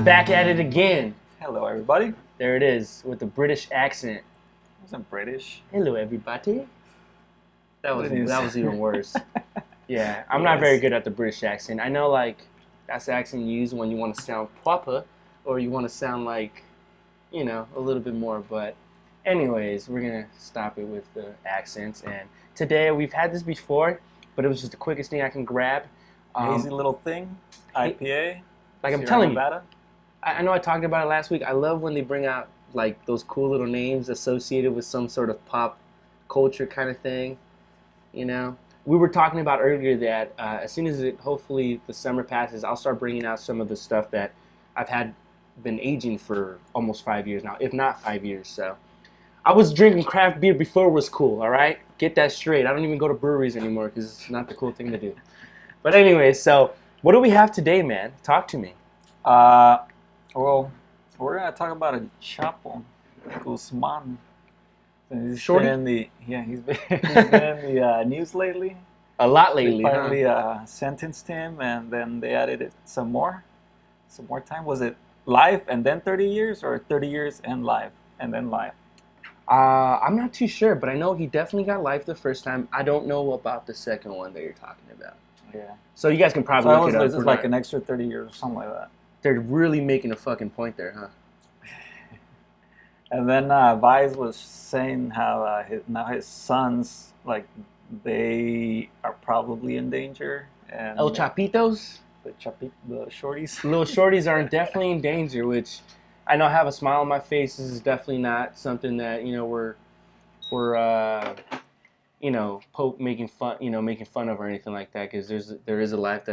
We're back at it again. Hello, everybody. There it is, with the British accent. It wasn't British. Hello, everybody. That was even worse. Yeah, I'm Yes. not very good at the British accent. I know, like, that's the accent you use when you want to sound proper, or you want to sound like, you know, a little bit more. But anyways, we're going to stop it with the accents. And today, we've had this before, but it was just the quickest thing I can grab. Hazy little thing, IPA. Like I'm Sierra telling Nevada. you, I know I talked about it last week. I love when they bring out like those cool little names associated with some sort of pop culture kind of thing. You know, we were talking about earlier that as soon as hopefully the summer passes, I'll start bringing out some of the stuff that I've been aging for almost 5 years now, if not 5 years. So I was drinking craft beer before it was cool. All right, get that straight. I don't even go to breweries anymore because it's not the cool thing to do. But anyway, so what do we have today, man? Talk to me. Well, we're gonna talk about a Chapo, Guzman. He's Shorty? been he's been in the news lately. A lot lately, They finally sentenced him, and then they added some more time. Was it life and then 30 years, or 30 years and life and then life? I'm not too sure, but I know he definitely got life the first time. I don't know about the second one that you're talking about. Yeah. So you guys can probably look it up. This is like an extra 30 years or something like that. They're really making a fucking point there, huh? And then Vice was saying how his sons, like, they are probably in danger. And El Chapitos? The shorties. Little shorties are definitely in danger, which I know I have a smile on my face. This is definitely not something that, you know, we're you know, making fun of or anything like that, because there is lives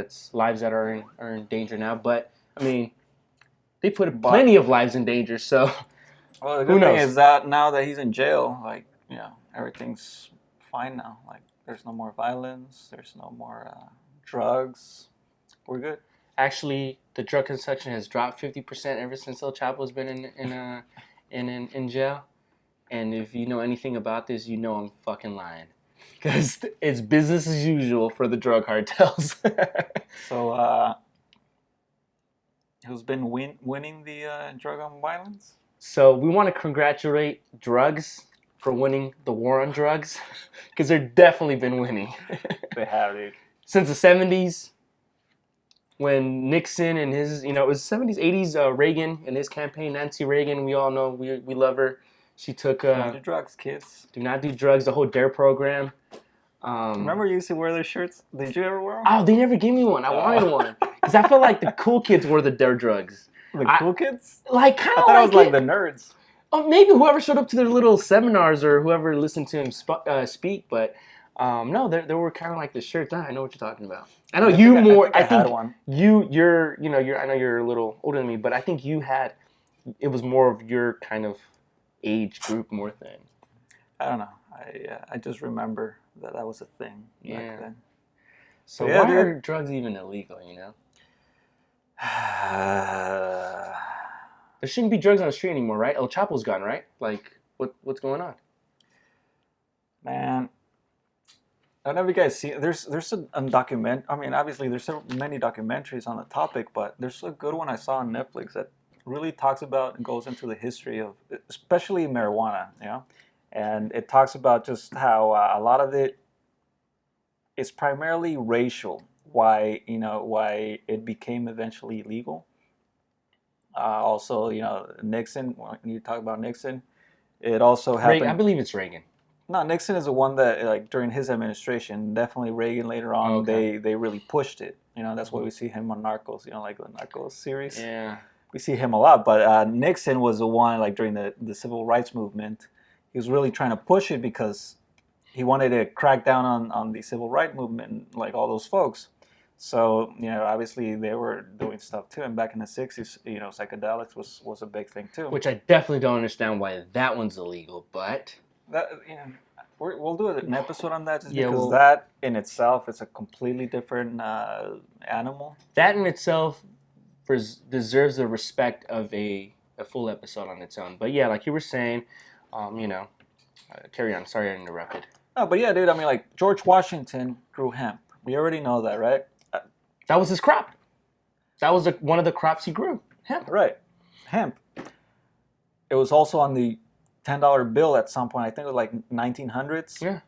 that are in danger now. But I mean, they put plenty of lives in danger. So well, the good thing is that now that he's in jail, like, you know, everything's fine now. Like, there's no more violence. There's no more drugs. We're good. Actually, the drug consumption has dropped 50% ever since El Chapo's been in jail. And if you know anything about this, you know I'm fucking lying. Because it's business as usual for the drug cartels. So, who's been winning the drug on violence? So we want to congratulate drugs for winning the war on drugs. Because they've definitely been winning. They have, dude. Since the 70s, when Nixon and his, you know, it was 70s, 80s, Reagan and his campaign, Nancy Reagan, we all know, we love her. She took... do not do drugs, kids. Do not do drugs, the whole DARE program. Remember you used to wear those shirts? Did you ever wear them? Oh, they never gave me one. I wanted one. Because I felt like the cool kids wore the DARE drugs. The cool kids? Like, kind of I thought it was like the nerds. Oh, maybe whoever showed up to their little seminars or whoever listened to him speak. But no, there were kind of like the shirts. I know what you're talking about. I know you more. I think I had one. You're I know you're a little older than me, but I think it was more of your kind of age group more thing. I don't know. I just remember that was a thing back then. So why are drugs even illegal, you know? There shouldn't be drugs on the street anymore, right? El Chapo's gone, right? Like, what's going on? Man, I don't know if you guys see. There's a document. I mean, obviously, there's so many documentaries on the topic, but there's a good one I saw on Netflix that really talks about and goes into the history of, especially marijuana, you know, and it talks about just how a lot of it is primarily racial. Why it became eventually illegal. Also, you know, Nixon. When you talk about Nixon, it also happened. I believe it's Reagan. No, Nixon is the one that, like, during his administration, definitely Reagan later on, okay. they really pushed it. You know, that's why we see him on Narcos, you know, like the Narcos series. Yeah. We see him a lot, but Nixon was the one, like, during the civil rights movement, he was really trying to push it because he wanted to crack down on the civil rights movement, like all those folks. So, you know, obviously they were doing stuff too, and back in the 60s, you know, psychedelics was a big thing too. Which I definitely don't understand why that one's illegal, but... That, you know, we'll do an episode on that, just because that in itself is a completely different animal. That in itself deserves the respect of a full episode on its own. But yeah, like you were saying, you know, carry on. Sorry I interrupted. No, but yeah, dude, I mean, like, George Washington grew hemp. We already know that, right? That was his crop. That was one of the crops he grew. Hemp. Right. Hemp. It was also on the $10 bill at some point. I think it was like 1900s. Yeah.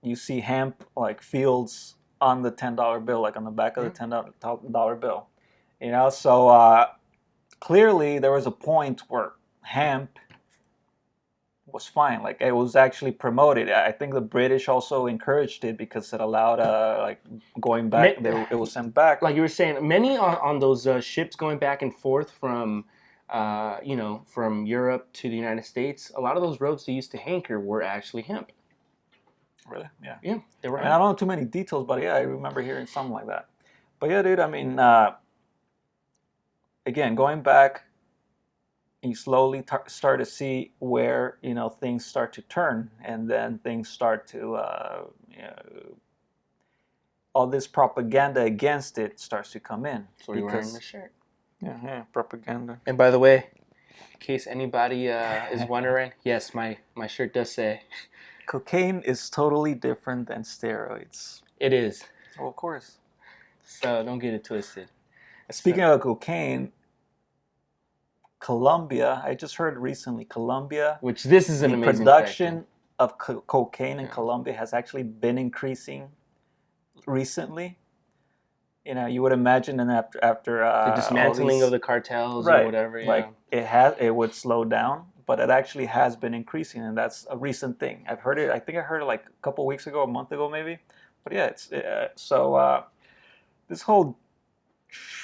You see hemp like fields on the $10 bill, like on the back of the $10 bill. You know, so clearly there was a point where hemp was fine. Like it was actually promoted. I think the British also encouraged it because it allowed like going back. It was sent back. Like you were saying, many on those ships going back and forth from, from Europe to the United States. A lot of those ropes they used to hanker were actually hemp. Really? Yeah. Yeah, they were. I mean, I don't know too many details, but yeah, I remember hearing something like that. But yeah, dude. I mean, again, going back, you slowly start to see where things start to turn, and then things start to all this propaganda against it starts to come in. So you're wearing the shirt. Yeah, propaganda. And by the way, in case anybody is wondering, yes, my shirt does say. Cocaine is totally different than steroids. It is. Well, of course. So don't get it twisted. Speaking of cocaine, Colombia, I just heard recently, Colombia, which this is an amazing production of cocaine in Colombia has actually been increasing recently. You know, you would imagine, and after the dismantling of the cartels right, or whatever, like it would slow down, but it actually has been increasing, and that's a recent thing. I've heard it. I think I heard it like a couple weeks ago, a month ago, maybe. But yeah, it's this whole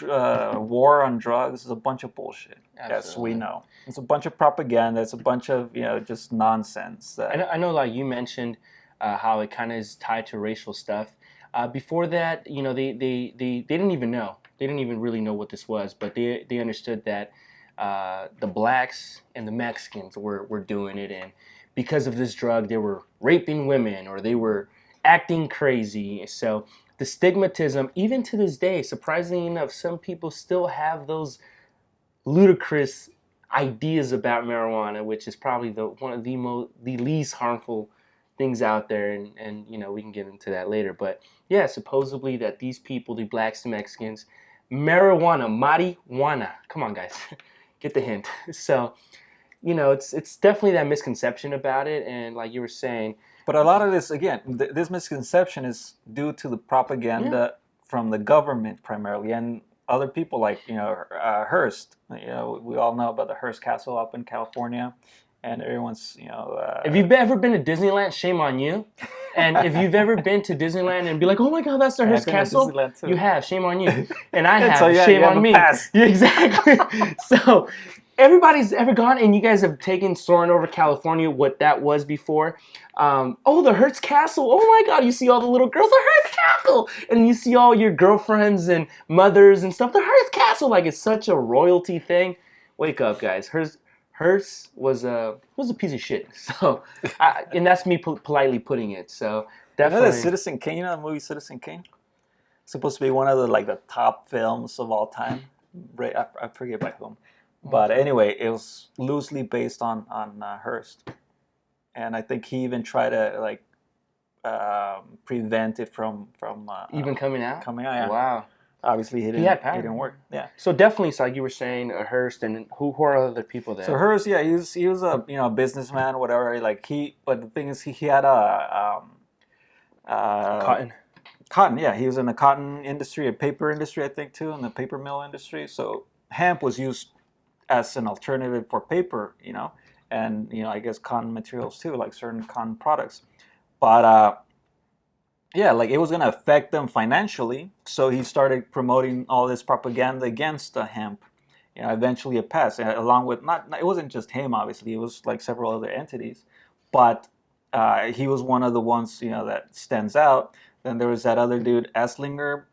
war on drugs is a bunch of bullshit. Absolutely. Yes, we know. It's a bunch of propaganda. It's a bunch of just nonsense. I know, like you mentioned, how it kind of is tied to racial stuff. Before that, they didn't even know. They didn't even really know what this was, but they understood that the blacks and the Mexicans were doing it, and because of this drug, they were raping women or they were acting crazy. So the stigmatism, even to this day, surprisingly enough, some people still have those ludicrous ideas about marijuana, which is probably one of the least harmful things out there, and we can get into that later. But yeah, supposedly that these people, the blacks and Mexicans, marijuana. Come on, guys, get the hint. So, it's definitely that misconception about it, and like you were saying. But a lot of this, again, this misconception is due to the propaganda from the government primarily, and other people like Hearst. We all know about the Hearst Castle up in California. And everyone's, if you've ever been to Disneyland, shame on you. And if you've ever been to Disneyland and be like, oh my God, that's the Hearst Castle, you have, shame on you. And I have, so shame on me. Yeah, exactly. So everybody's ever gone, and you guys have taken Soaring Over California, what that was before. The Hearst Castle. Oh my God, you see all the little girls, the Hearst Castle. And you see all your girlfriends and mothers and stuff, the Hearst Castle. Like, it's such a royalty thing. Wake up, guys. Hearst was a piece of shit. So, and that's me politely putting it. So definitely. The Citizen Kane, the movie Citizen Kane? It's supposed to be one of the top films of all time. Right, I forget by whom, but anyway, it was loosely based on Hearst, and I think he even tried to prevent it from even coming out. Yeah. Wow. Obviously, he didn't work. Yeah. So definitely, so like you were saying, Hearst, and who are other people there? So Hearst, yeah, he was a businessman, whatever. But the thing is, he had a cotton. Cotton, yeah, he was in the cotton industry, a paper industry, I think too, in the paper mill industry. So hemp was used as an alternative for paper, and I guess cotton materials too, like certain cotton products. But yeah, like it was going to affect them financially. So he started promoting all this propaganda against the hemp. Eventually it passed, along with it wasn't just him, obviously. It was like several other entities, but he was one of the ones that stands out. Then there was that other dude, Esslinger.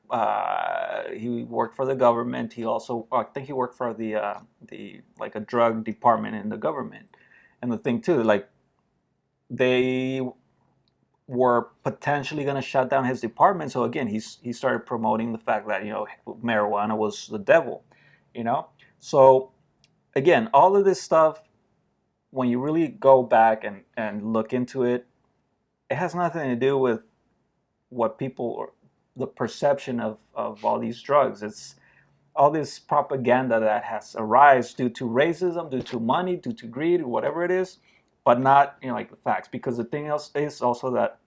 He worked for the government. He also, I think, he worked for the a drug department in the government. And the thing too, like they were potentially going to shut down his department. So again, he started promoting the fact that marijuana was the devil. So again, all of this stuff, when you really go back and look into it, it has nothing to do with what people, or the perception of all these drugs. all this propaganda that has arisen due to racism, due to money, due to greed, whatever it is, but not like the facts. Because the thing else is also that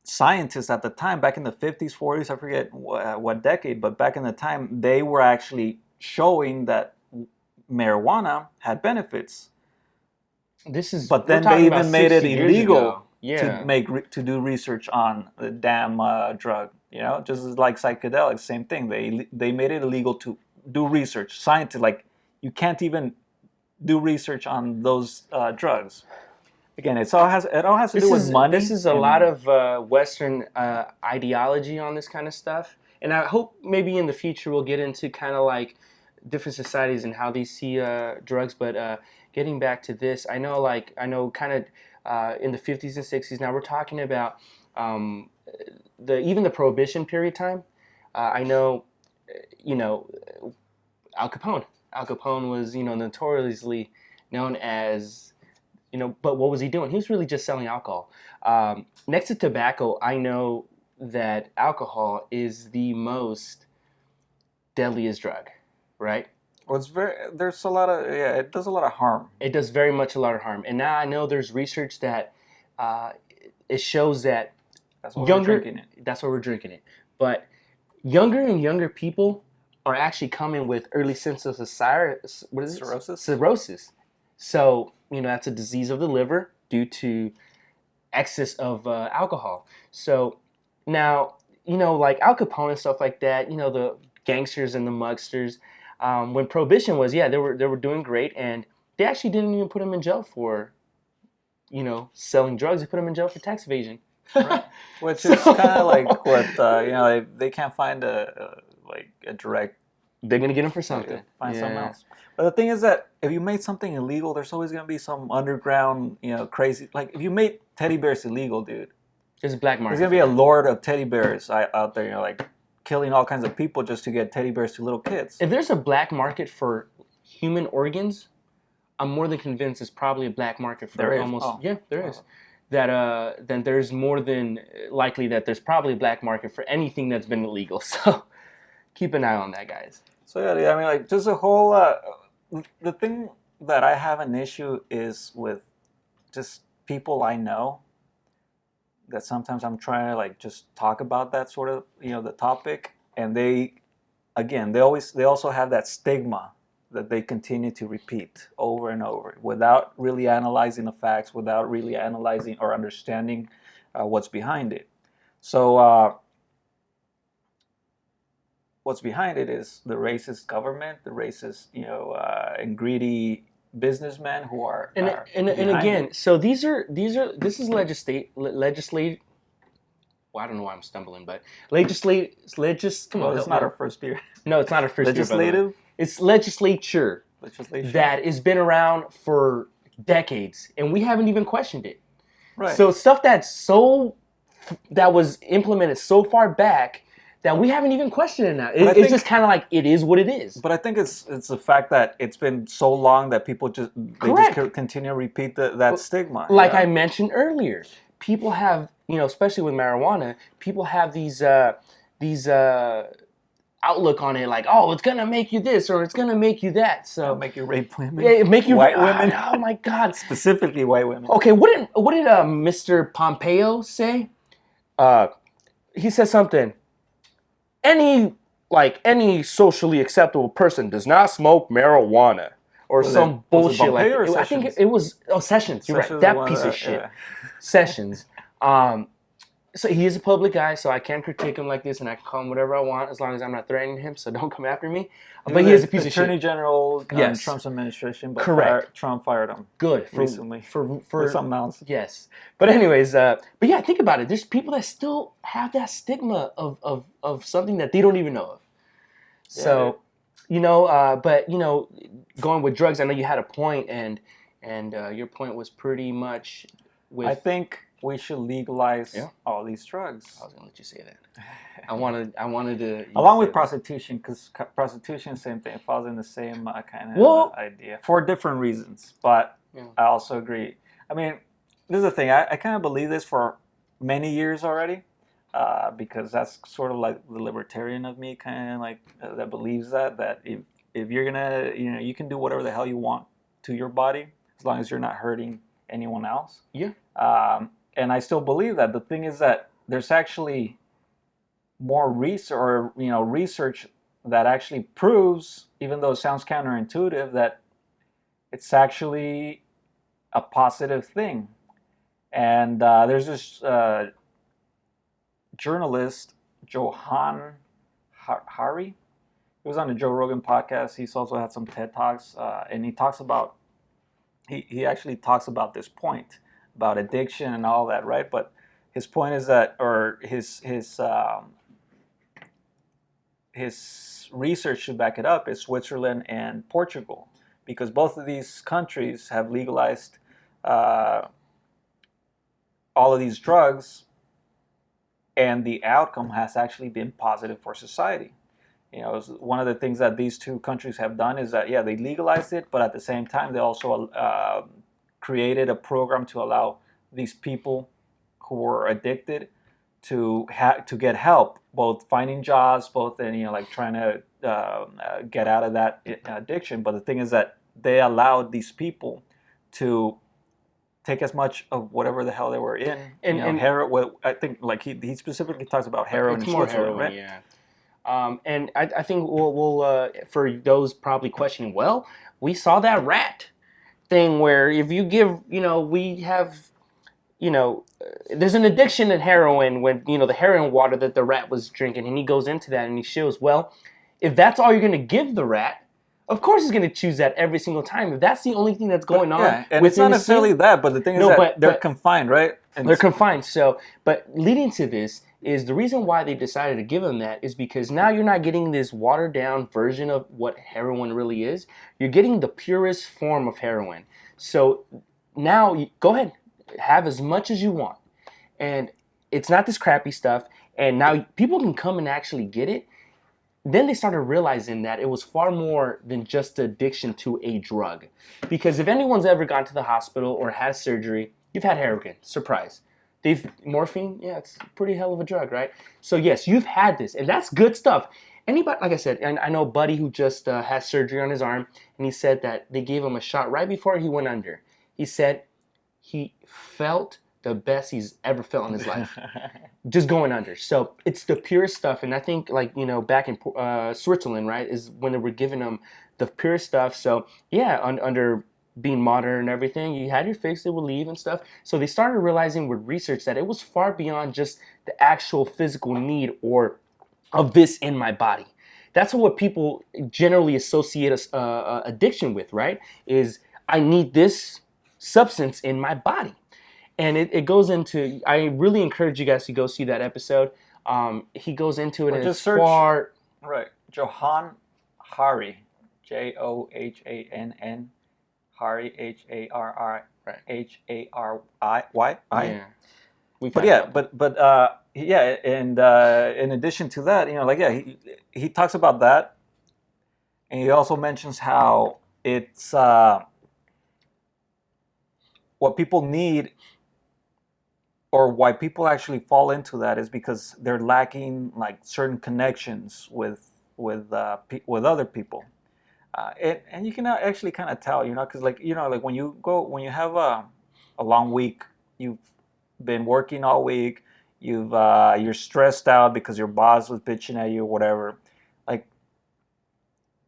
scientists at the time, back in the 50s, 40s, I forget what decade, but back in the time, they were actually showing that marijuana had benefits. But then they even made it illegal to do research on the damn drug. Just as like psychedelics, same thing. They made it illegal to do research. Scientists, like, you can't even do research on those drugs. Again, it all has to do with money. This is a lot of Western ideology on this kind of stuff, and I hope maybe in the future we'll get into kind of like different societies and how they see drugs. But getting back to this, I know kind of in the 50s and 60s. Now we're talking about even the Prohibition period time. I know, Al Capone. Al Capone was notoriously known as. But what was he doing? He was really just selling alcohol. Next to tobacco, I know that alcohol is the most deadliest drug, right? Well, there's a lot of, it does a lot of harm. It does very much a lot of harm. And now I know there's research that it shows that that's why we're drinking it. That's why we're drinking it. But younger and younger people are actually coming with early symptoms of cirrhosis. So, that's a disease of the liver due to excess of alcohol. So now, like Al Capone and stuff like that, the gangsters and the mugsters, when Prohibition was, they were doing great, and they actually didn't even put them in jail for, selling drugs. They put them in jail for tax evasion. Right. Which is kind of like what, they can't find a direct. They're going to get them for something. Find something else. But the thing is that if you made something illegal, there's always going to be some underground, crazy. Like, if you made teddy bears illegal, dude. There's a black market. There's going to be a lord of teddy bears out there, like, killing all kinds of people just to get teddy bears to little kids. If there's a black market for human organs, I'm more than convinced there's probably a black market for there is. Then there's more than likely that there's probably a black market for anything that's been illegal. So keep an eye on that, guys. So yeah, I mean, like, just a whole. The thing that I have an issue is with just people I know. That sometimes I'm trying to like just talk about that sort of the topic, and they also have that stigma that they continue to repeat over and over without really analyzing the facts, without really analyzing or understanding what's behind it. So what's behind it is the racist government, the racist and greedy businessmen who are and again it. So this is legislate. Well, I don't know why I'm stumbling, but come on, it's not our first beer. No, it's not our first legislative beer, it's legislation that has been around for decades, and we haven't even questioned it. Right. So stuff that was implemented so far back that we haven't even questioned it now. It's just kind of like, it is what it is. But I think it's the fact that it's been so long that people just continue to repeat that stigma. Like I mentioned earlier, people have, especially with marijuana, people have these outlook on it, like, oh, it's gonna make you this or it's gonna make you that. So it'll make you rape women. Yeah, make you white women. Oh my God, specifically white women. Okay, what did Mr. Pompeo say? He said something. Any socially acceptable person does not smoke marijuana or some bullshit like that. I think it was Sessions. You're right. That piece of shit. Yeah. Sessions. So he is a public guy, so I can critique him like this, and I can call him whatever I want as long as I'm not threatening him. So don't come after me. But he is a piece of shit. Attorney General Trump's administration, but correct. Trump fired him. Good recently for something else. Yes, but anyways, but yeah, think about it. There's people that still have that stigma of something that they don't even know of. So, but going with drugs, I know you had a point, and your point was pretty much with. I think we should legalize all these drugs. I was gonna let you say that. I wanted to. Along with prostitution, because prostitution, same thing, falls in the same kind of idea for different reasons. But I also agree. I mean, this is the thing. I kind of believe this for many years already. because that's sort of like the libertarian of me, kind of like that believes that if you're gonna, you can do whatever the hell you want to your body as long as you're not hurting anyone else. Yeah. And I still believe that. The thing is that there's actually more research, or research that actually proves, even though it sounds counterintuitive, that it's actually a positive thing. And there's this journalist, Johan Hari. He was on the Joe Rogan podcast. He's also had some TED Talks, and he actually talks about this point about addiction and all that, right? But his point is that, or his research to back it up is Switzerland and Portugal, because both of these countries have legalized all of these drugs, and the outcome has actually been positive for society. One of the things that these two countries have done is that, they legalized it, but at the same time, they also created a program to allow these people who were addicted to get help, both finding jobs, both in like trying to get out of that addiction. But the thing is that they allowed these people to take as much of whatever the hell they were in, and heroin. I think like he specifically talks about heroin. It's in more Switzerland, heroin, right? yeah. And I think we'll for those probably questioning, well, we saw that rat thing where if you give, we have, there's an addiction to heroin when, the heroin water that the rat was drinking, and he goes into that and he shows, well, if that's all you're going to give the rat, of course he's going to choose that every single time. If that's the only thing that's going on. Yeah, and it's not necessarily that, but the thing is that they're confined, right? And they're confined. So, but leading to this is the reason why they decided to give them that is because now you're not getting this watered down version of what heroin really is. You're getting the purest form of heroin. So now go ahead, have as much as you want. And it's not this crappy stuff. And now people can come and actually get it. Then they started realizing that it was far more than just addiction to a drug. Because if anyone's ever gone to the hospital or had surgery, you've had heroin. Surprise. Morphine, yeah, it's a pretty hell of a drug, right? So yes, you've had this, and that's good stuff. Anybody, like I said, and I know a buddy who just had surgery on his arm, and he said that they gave him a shot right before he went under. He said he felt the best he's ever felt in his life, just going under. So it's the purest stuff, and I think back in Switzerland, right, is when they were giving them the purest stuff. So yeah, under being modern and everything, you had your fix, they would leave and stuff. So they started realizing with research that it was far beyond just the actual physical need or of this in my body. That's what people generally associate addiction with, right? Is I need this substance in my body. And it goes into, I really encourage you guys to go see that episode. He goes into it, and just it's search, far... Right, Johan Hari, Johann Hari, Hari. Yeah. And in addition to that, he talks about that, and he also mentions how it's what people need, or why people actually fall into that, is because they're lacking like certain connections with other people, and you can actually kind of tell, because like when you have a long week, you've been working all week, you're stressed out because your boss was bitching at you or whatever, like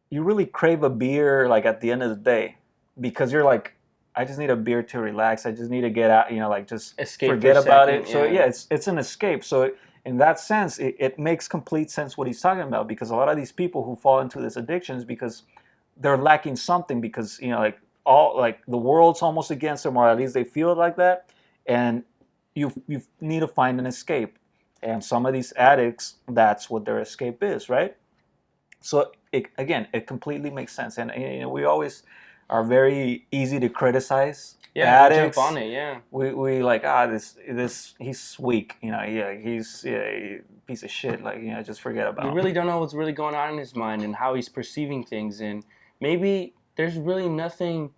you really crave a beer like at the end of the day, because you're like, I just need a beer to relax. I just need to get out, just escape, forget about it. So yeah, it's an escape. So in that sense, it makes complete sense what he's talking about, because a lot of these people who fall into this addiction is because they're lacking something, because the world's almost against them, or at least they feel like that, and you need to find an escape. And some of these addicts, that's what their escape is, right? So it completely makes sense, and we always are very easy to criticize addicts. Jump on it, yeah. We like, this he's weak, he's a piece of shit, just forget about him. You really don't know what's really going on in his mind and how he's perceiving things, and maybe there's really nothing,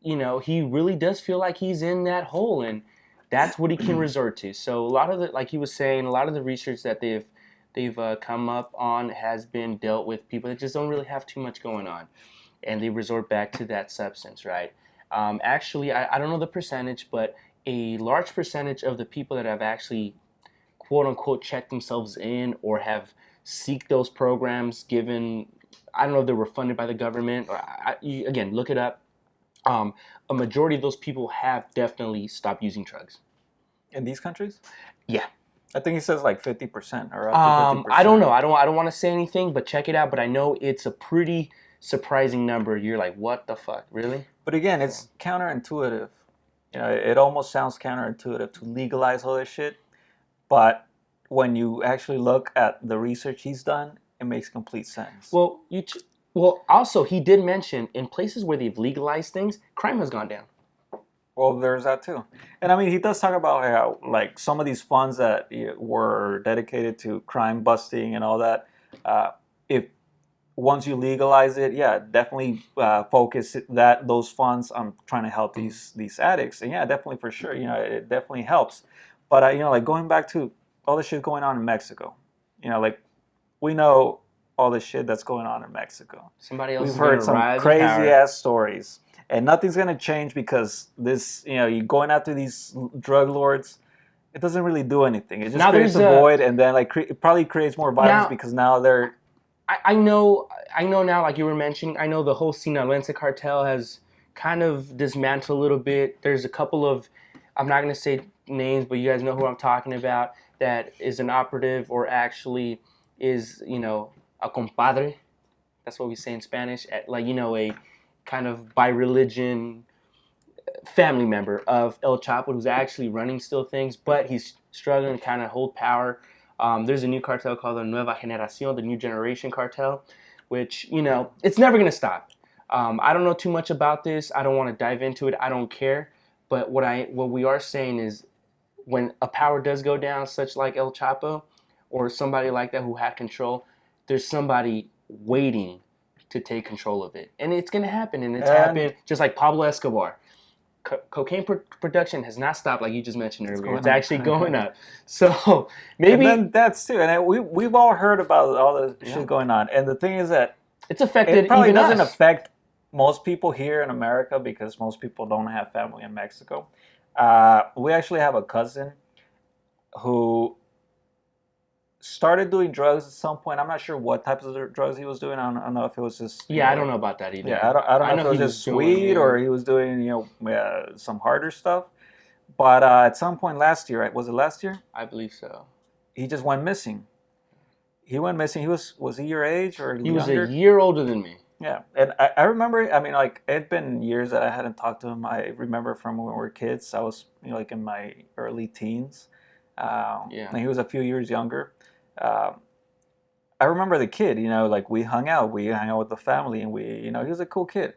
he really does feel like he's in that hole, and That's what he can resort to. So a lot of the, like he was saying, a lot of the research that they've come up on has been dealt with people that just don't really have too much going on, and they resort back to that substance, right? Actually, I don't know the percentage, but a large percentage of the people that have actually quote unquote checked themselves in or have seek those programs given, I don't know if they were funded by the government or again, look it up. um, a majority of those people have definitely stopped using drugs. In these countries, Yeah. I think he says like 50% or up to I don't 50%. know. I don't want to say anything, but check it out. But I know it's a pretty surprising number. You're like, what the fuck, really? But again, So, it's counterintuitive. It almost sounds counterintuitive to legalize all this shit. But when you actually look at the research he's done, it makes complete sense. well, well, also he did mention in places where they've legalized things, crime has gone down. Well, there's that too. And I mean, he does talk about how, like, some of these funds that were dedicated to crime busting and all that, if once you legalize it, yeah, definitely focus those funds on trying to help these addicts. And yeah, definitely for sure, it definitely helps. But like going back to all the shit going on in Mexico, like we know all the shit that's going on in Mexico. Somebody else We've is going heard to some rise in crazy power. ass stories, and nothing's gonna change because this, you going after these drug lords. It doesn't really do anything. It just Now creates there's a a void, and then like it probably creates more violence now because now they're I know now, like you were mentioning, I know the whole Sinaloense cartel has kind of dismantled a little bit. There's a couple of, I'm not going to say names, but you guys know who I'm talking about, that is an operative or actually is, a compadre. That's what we say in Spanish. Like, a kind of by religion family member of El Chapo who's actually running still things, but he's struggling to kind of hold power. There's a new cartel called the Nueva Generación, the New Generation Cartel, which, it's never going to stop. I don't know too much about this. I don't want to dive into it. I don't care. But what we are saying is when a power does go down, such like El Chapo or somebody like that who had control, there's somebody waiting to take control of it. And it's going to happen. And it's and happened just like Pablo Escobar. Cocaine production has not stopped, like you just mentioned earlier. It's going actually up. going up. So And maybe then that's too. And we've all heard about all the yeah, shit going on. And the thing is that it's it affected probably even doesn't us. affect most people here in America because most people don't have family in Mexico. We actually have a cousin who started doing drugs at some point. I'm not sure what types of drugs he was doing. I don't know if it was just Yeah, I don't know about that either. yeah, I don't know if know it was he just doing, weed or he was doing some harder stuff. But at some point last year, right? Was it last year? I believe so. He just went missing. He went missing. Was he your age or He was a younger? year older than me. Yeah, and I remember. I mean, like it'd been years that I hadn't talked to him. I remember from when we were kids. I was like in my early teens. Yeah. And he was a few years younger. Um, I remember the kid. Like we hung out. We hung out with the family, and he was a cool kid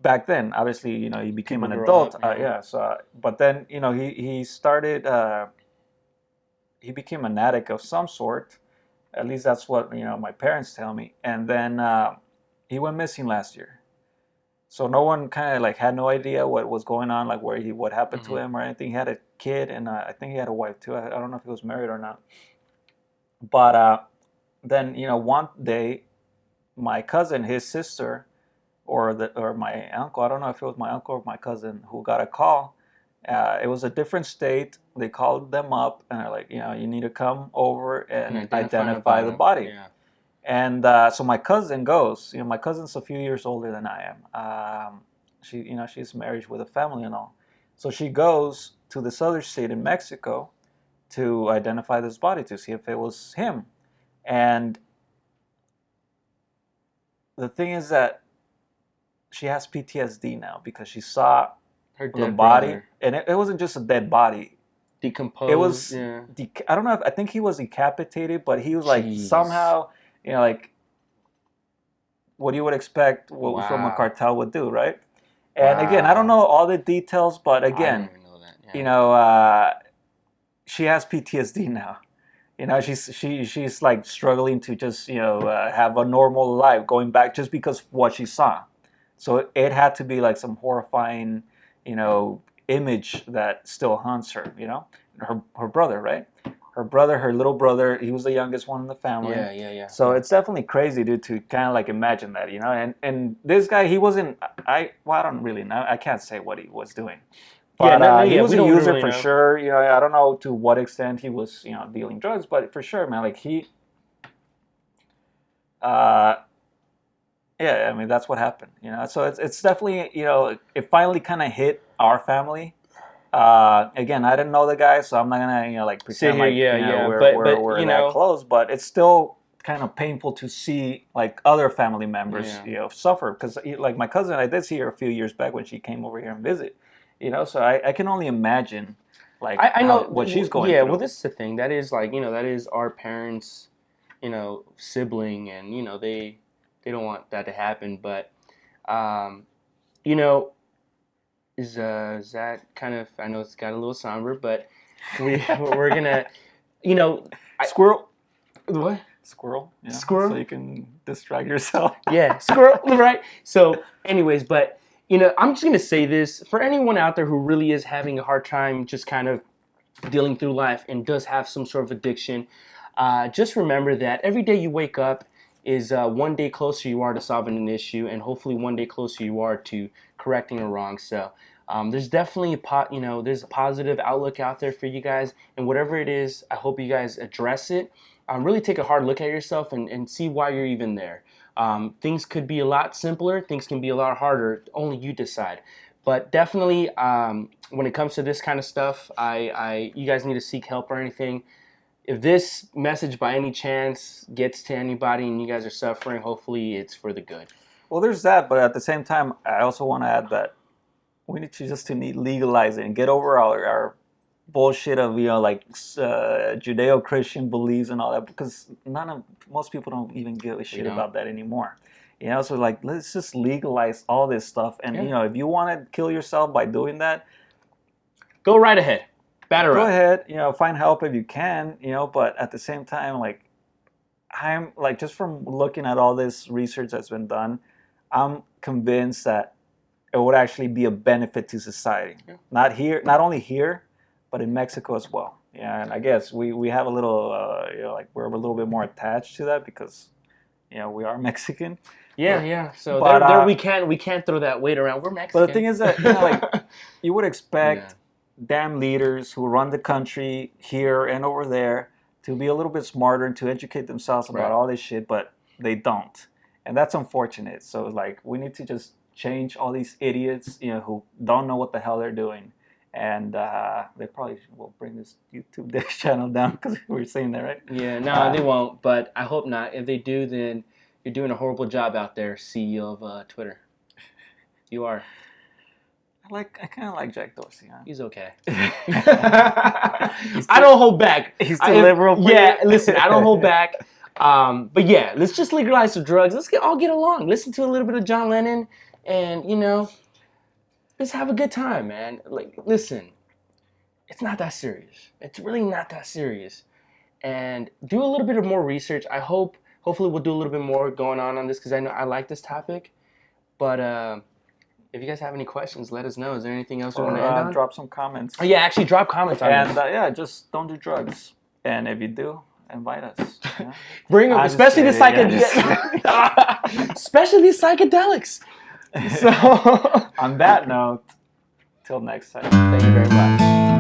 back then. Obviously, he became People an grow adult. up, yeah. Yeah. So, but then he started. He became an addict of some sort. At least that's what my parents tell me. And then he went missing last year. So no one kind of like had no idea what was going on, like what happened to him or anything. He had a kid, and I think he had a wife too. I don't know if he was married or not. But then one day, my cousin, his sister, or my uncle. I don't know if it was my uncle or my cousin who got a call. It was a different state. They called them up and they're like, you need to come over and identify the body. Yeah. And so my cousin goes. My cousin's a few years older than I am. She's married with a family and all. So she goes to this other state in Mexico to identify this body to see if it was him. And the thing is that she has PTSD now because she saw Her the dead body, brother. and it wasn't just a dead body. Decomposed. It was, yeah. I don't know if I think he was decapitated, but he was like Jeez. somehow, like what you would expect from a Wow. cartel would do, right? And again, I don't know all the details, but I again, don't even know that. Yeah. she has PTSD now. She's like struggling to just have a normal life, going back just because of what she saw. So it had to be like some horrifying, image that still haunts her. Her brother, right? Her brother, her little brother, he was the youngest one in the family. Yeah. So it's definitely crazy, dude, to kind of like imagine that, And this guy, he wasn't. I don't really know. I can't say what he was doing. But he was a user for sure. I don't know to what extent he was, dealing drugs, but for sure, man, like he. Yeah, I mean that's what happened. So it's definitely it finally kind of hit our family. Again, I didn't know the guy, so I'm not gonna like pretend here, like we're but that close. But it's still kind of painful to see like other family members suffer because like my cousin, I did see her a few years back when she came over here and visit. So I can only imagine like I know what she's going yeah, through. well, this is the thing. That is like that is our parents, sibling, and they don't want that to happen. But you know, is that kind of? I know it's got a little somber, but we're gonna, Squirrel. What? Squirrel. Squirrel. So you can distract yourself. Yeah, squirrel. Right. So, anyways, but I'm just gonna say this for anyone out there who really is having a hard time just kind of dealing through life and does have some sort of addiction. Just remember that every day you wake up is one day closer you are to solving an issue, and hopefully one day closer you are to correcting a wrong. So there's definitely there's a positive outlook out there for you guys, and whatever it is, I hope you guys address it. Really take a hard look at yourself and see why you're even there. Things could be a lot simpler. Things can be a lot harder. Only you decide. But definitely, when it comes to this kind of stuff, you guys need to seek help or anything. If this message by any chance gets to anybody and you guys are suffering, hopefully it's for the good. Well, there's that, but at the same time, I also want to add that we need to legalize it and get over our bullshit of like Judeo-Christian beliefs and all that, because most people don't even give a shit about that anymore. So like let's just legalize all this stuff, and if you want to kill yourself by doing that, go right ahead. Go ahead, find help if you can, but at the same time, like I'm like, just from looking at all this research that's been done, I'm convinced that it would actually be a benefit to society. Not only here, but in Mexico as well. And I guess we have a little, like we're a little bit more attached to that because, we are Mexican. Yeah. So there we can't throw that weight around. We're Mexican. But the thing is that like you would expect damn leaders who run the country here and over there to be a little bit smarter and to educate themselves about all this shit, but they don't, and that's unfortunate. So like we need to just change all these idiots, who don't know what the hell they're doing, and they probably will bring this YouTube channel down because we were saying that, right? Yeah, no, they won't, but I hope not. If they do, then you're doing a horrible job out there, CEO of Twitter. You are. I kind of like Jack Dorsey. Huh? He's okay. I don't hold back. He's too liberal. Listen, I don't hold back. But yeah, let's just legalize some drugs. Let's all get along. Listen to a little bit of John Lennon, and let's have a good time, man. Like, listen, it's not that serious. It's really not that serious. And do a little bit of more research. Hopefully, we'll do a little bit more going on this because I know I like this topic. But if you guys have any questions, let us know. Is there anything else you want to end on? Drop some comments. Oh, yeah, actually drop comments on this. And just don't do drugs. And if you do, invite us. Bring them, especially the psychedelics. So on that note, till next time. Thank you very much.